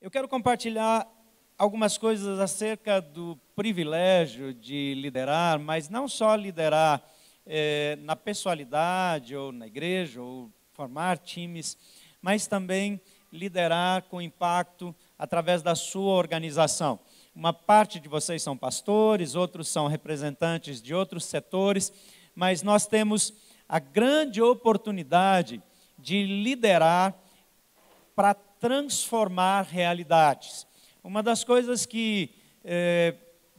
Eu quero compartilhar algumas coisas acerca do privilégio de liderar, mas não só liderar na pessoalidade ou na igreja, ou formar times, mas também liderar com impacto através da sua organização. Uma parte de vocês são pastores, outros são representantes de outros setores, mas nós temos a grande oportunidade de liderar para transformar realidades. Uma das coisas que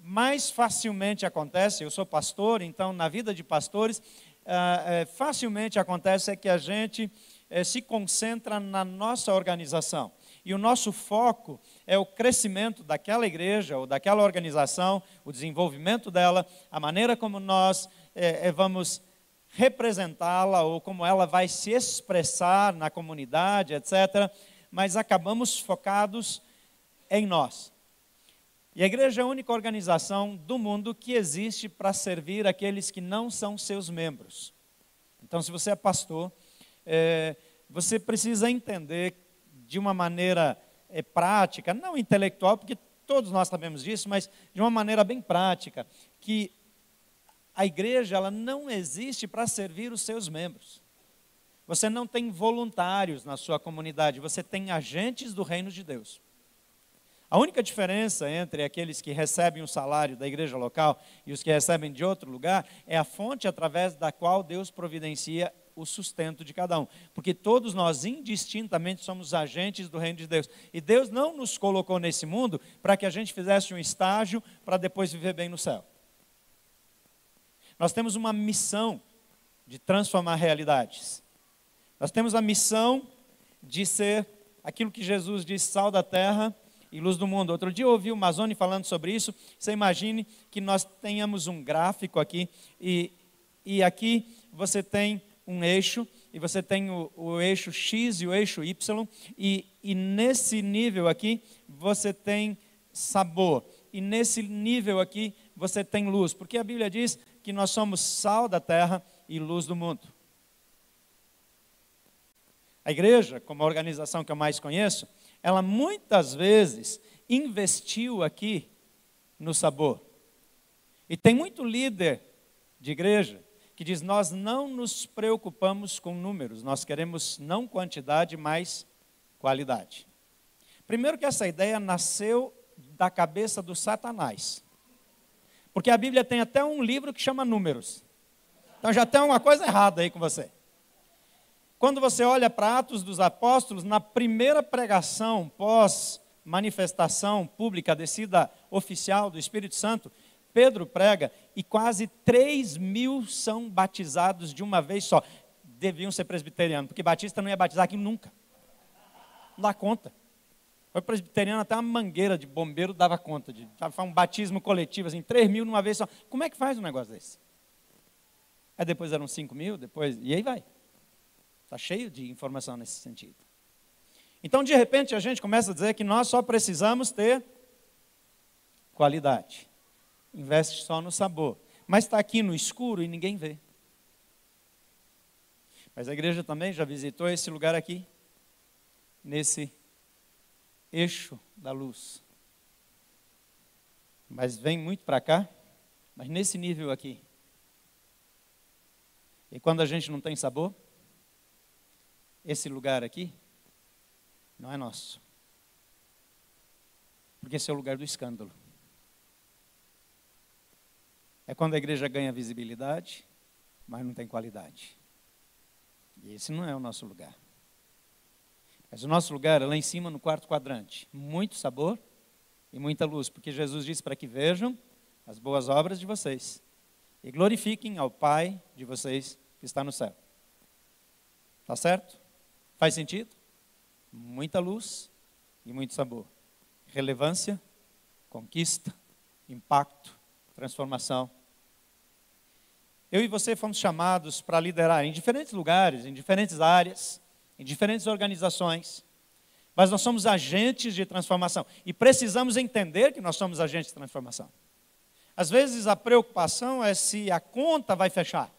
mais facilmente acontece, eu sou pastor, então na vida de pastores, facilmente acontece é que a gente se concentra na nossa organização. E o nosso foco é o crescimento daquela igreja ou daquela organização, o desenvolvimento dela, a maneira como nós vamos representá-la ou como ela vai se expressar na comunidade, etc. Mas acabamos focados em nós. E a igreja é a única organização do mundo que existe para servir aqueles que não são seus membros. Então, se você é pastor, você precisa entender de uma maneira prática, não intelectual, porque todos nós sabemos disso, mas de uma maneira bem prática, que a igreja ela não existe para servir os seus membros. Você não tem voluntários na sua comunidade, você tem agentes do reino de Deus. A única diferença entre aqueles que recebem o salário da igreja local e os que recebem de outro lugar é a fonte através da qual Deus providencia o sustento de cada um. Porque todos nós indistintamente somos agentes do reino de Deus. E Deus não nos colocou nesse mundo para que a gente fizesse um estágio para depois viver bem no céu. Nós temos uma missão de transformar realidades. Nós temos a missão de ser aquilo que Jesus disse, sal da terra e luz do mundo. Outro dia eu ouvi o Mazzoni falando sobre isso. Você imagine que nós tenhamos um gráfico aqui e aqui você tem um eixo e você tem o eixo X e o eixo Y e nesse nível aqui você tem sabor e nesse nível aqui você tem luz, porque a Bíblia diz que nós somos sal da terra e luz do mundo. A igreja, como a organização que eu mais conheço, ela muitas vezes investiu aqui no sabor. E tem muito líder de igreja que diz, nós não nos preocupamos com números, nós queremos não quantidade, mas qualidade. Primeiro que essa ideia nasceu da cabeça do Satanás. Porque a Bíblia tem até um livro que chama Números. Então já tem uma coisa errada aí com você. Quando você olha para Atos dos Apóstolos, na primeira pregação pós-manifestação pública, descida oficial do Espírito Santo, Pedro prega e quase 3.000 são batizados de uma vez só. Deviam ser presbiterianos, porque batista não ia batizar aqui nunca. Não dá conta. Foi presbiteriano, até uma mangueira de bombeiro dava conta de um batismo coletivo, assim, 3.000 numa vez só. Como é que faz um negócio desse? Aí depois eram 5.000, depois, e aí vai. Está cheio de informação nesse sentido. Então, de repente, a gente começa a dizer que nós só precisamos ter qualidade. Investe só no sabor. Mas está aqui no escuro e ninguém vê. Mas a igreja também já visitou esse lugar aqui, nesse eixo da luz. Mas vem muito para cá, mas nesse nível aqui. E quando a gente não tem sabor, esse lugar aqui não é nosso. Porque esse é o lugar do escândalo. É quando a igreja ganha visibilidade, mas não tem qualidade. E esse não é o nosso lugar. Mas o nosso lugar é lá em cima no quarto quadrante. Muito sabor e muita luz. Porque Jesus disse para que vejam as boas obras de vocês. E glorifiquem ao Pai de vocês que está no céu. Tá certo? Faz sentido? Muita luz e muito sabor. Relevância, conquista, impacto, transformação. Eu e você fomos chamados para liderar em diferentes lugares, em diferentes áreas, em diferentes organizações. Mas nós somos agentes de transformação. E precisamos entender que nós somos agentes de transformação. Às vezes a preocupação é se a conta vai fechar.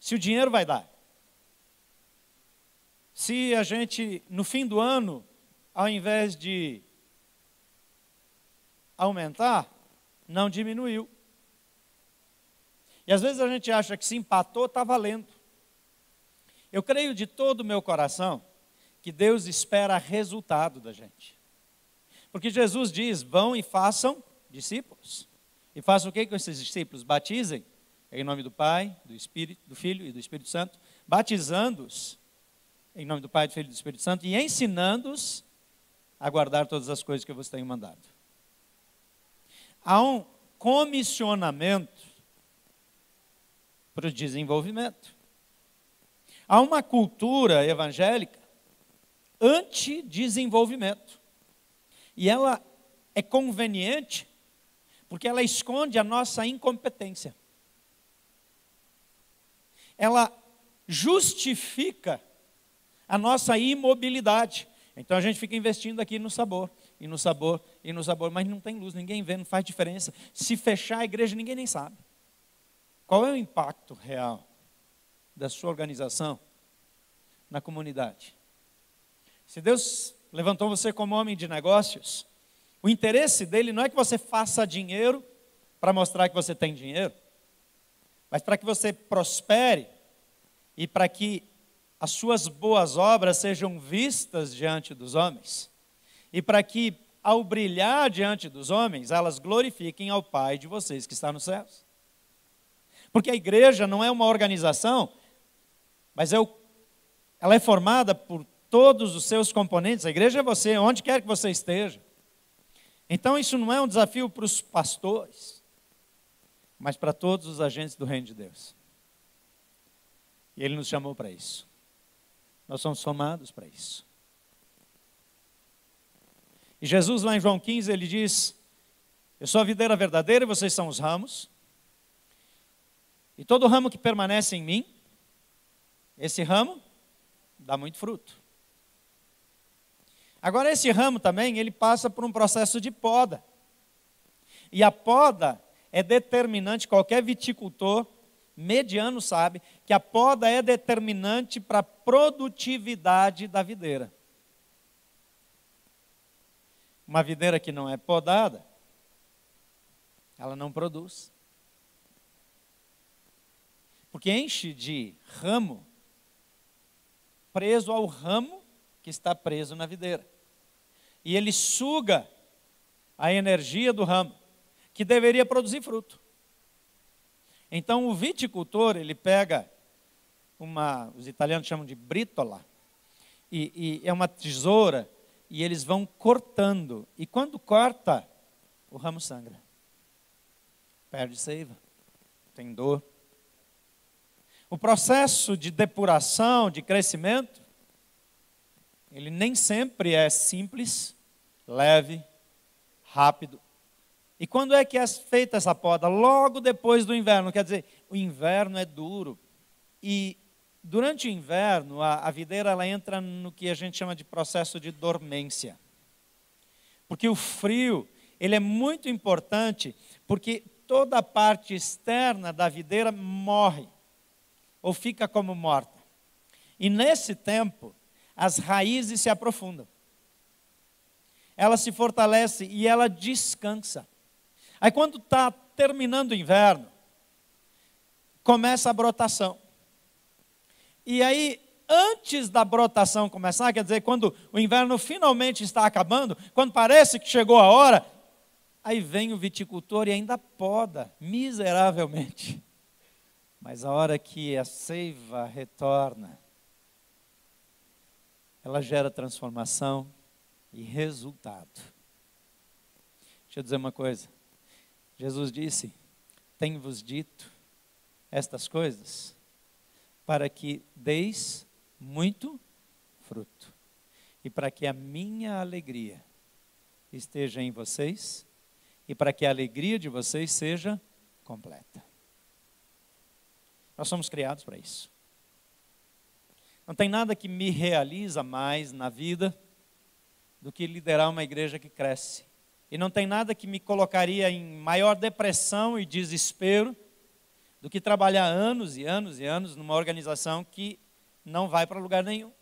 Se o dinheiro vai dar. Se a gente, no fim do ano, ao invés de aumentar, não diminuiu. E às vezes a gente acha que se empatou, está valendo. Eu creio de todo o meu coração que Deus espera resultado da gente. Porque Jesus diz, vão e façam discípulos. E façam o que com esses discípulos? Batizem em nome do Pai, do Espírito, do Filho e do Espírito Santo, batizando-os em nome do Pai, do Filho e do Espírito Santo e ensinando-os a guardar todas as coisas que eu vos tenho mandado. Há um comissionamento para o desenvolvimento. Há uma cultura evangélica anti-desenvolvimento. E ela é conveniente porque ela esconde a nossa incompetência. Ela justifica a nossa imobilidade. Então a gente fica investindo aqui no sabor, e no sabor, e no sabor, mas não tem luz, ninguém vê, não faz diferença. Se fechar a igreja, ninguém nem sabe. Qual é o impacto real da sua organização na comunidade? Se Deus levantou você como homem de negócios, o interesse dele não é que você faça dinheiro para mostrar que você tem dinheiro, mas para que você prospere e para que as suas boas obras sejam vistas diante dos homens e para que, ao brilhar diante dos homens, elas glorifiquem ao Pai de vocês que está nos céus. Porque a igreja não é uma organização, mas ela é formada por todos os seus componentes. A igreja é você, onde quer que você esteja. Então isso não é um desafio para os pastores, mas para todos os agentes do reino de Deus. E Ele nos chamou para isso. Nós somos formados para isso. E Jesus lá em João 15, Ele diz, eu sou a videira verdadeira e vocês são os ramos. E todo ramo que permanece em mim, esse ramo dá muito fruto. Agora esse ramo também, ele passa por um processo de poda. E a poda é determinante, qualquer viticultor mediano sabe que a poda é determinante para a produtividade da videira. Uma videira que não é podada, ela não produz. Porque enche de ramo preso ao ramo que está preso na videira. E ele suga a energia do ramo, que deveria produzir fruto. Então o viticultor, ele pega os italianos chamam de britola, e é uma tesoura, e eles vão cortando. E quando corta, o ramo sangra. Perde seiva, tem dor. O processo de depuração, de crescimento, ele nem sempre é simples, leve, rápido. E quando é que é feita essa poda? Logo depois do inverno. Quer dizer, o inverno é duro. E durante o inverno, a videira ela entra no que a gente chama de processo de dormência. Porque o frio, ele é muito importante, porque toda a parte externa da videira morre, ou fica como morta. E nesse tempo, as raízes se aprofundam. Ela se fortalece e ela descansa. Aí quando está terminando o inverno, começa a brotação. E aí, antes da brotação começar, quer dizer, quando o inverno finalmente está acabando, quando parece que chegou a hora, aí vem o viticultor e ainda poda miseravelmente. Mas a hora que a seiva retorna, ela gera transformação e resultado. Deixa eu dizer uma coisa. Jesus disse, tenho-vos dito estas coisas para que deis muito fruto e para que a minha alegria esteja em vocês e para que a alegria de vocês seja completa. Nós somos criados para isso. Não tem nada que me realiza mais na vida do que liderar uma igreja que cresce. E não tem nada que me colocaria em maior depressão e desespero do que trabalhar anos e anos e anos numa organização que não vai para lugar nenhum.